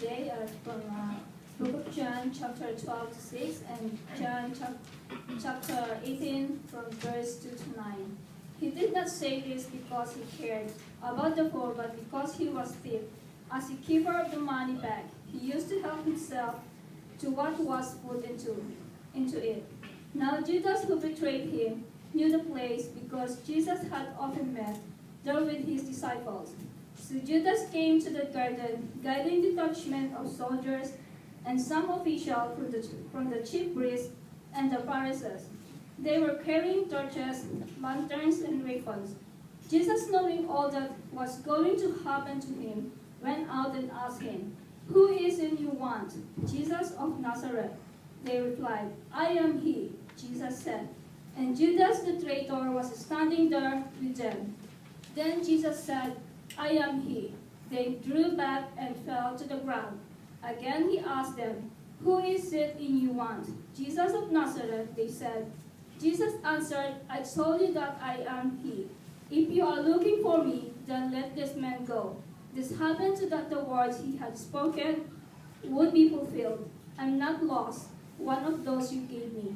today are from Book of John, chapter 12 to 6, and John chapter 18, from verse 2 to 9. He did not say this because he cared about the poor, but because he was thief. As a keeper of the money bag, he used to help himself to what was put into it. Now Judas, who betrayed him, knew the place because Jesus had often met there with his disciples. So Judas came to the garden, guiding a detachment of soldiers and some officials from the chief priests and the Pharisees. They were carrying torches, lanterns, and weapons. Jesus, knowing all that was going to happen to him, went out and asked him, "Who is it you want?" "Jesus of Nazareth." They replied, "I am he," Jesus said. And Judas the traitor was standing there with them. Then Jesus said, "I am he." They drew back and fell to the ground. Again he asked them, "Who is it you want?" "Jesus of Nazareth," they said. Jesus answered, "I told you that I am he. If you are looking for me, then let this man go." This happened so that the words he had spoken would be fulfilled. "I'm not lost, one of those you gave me."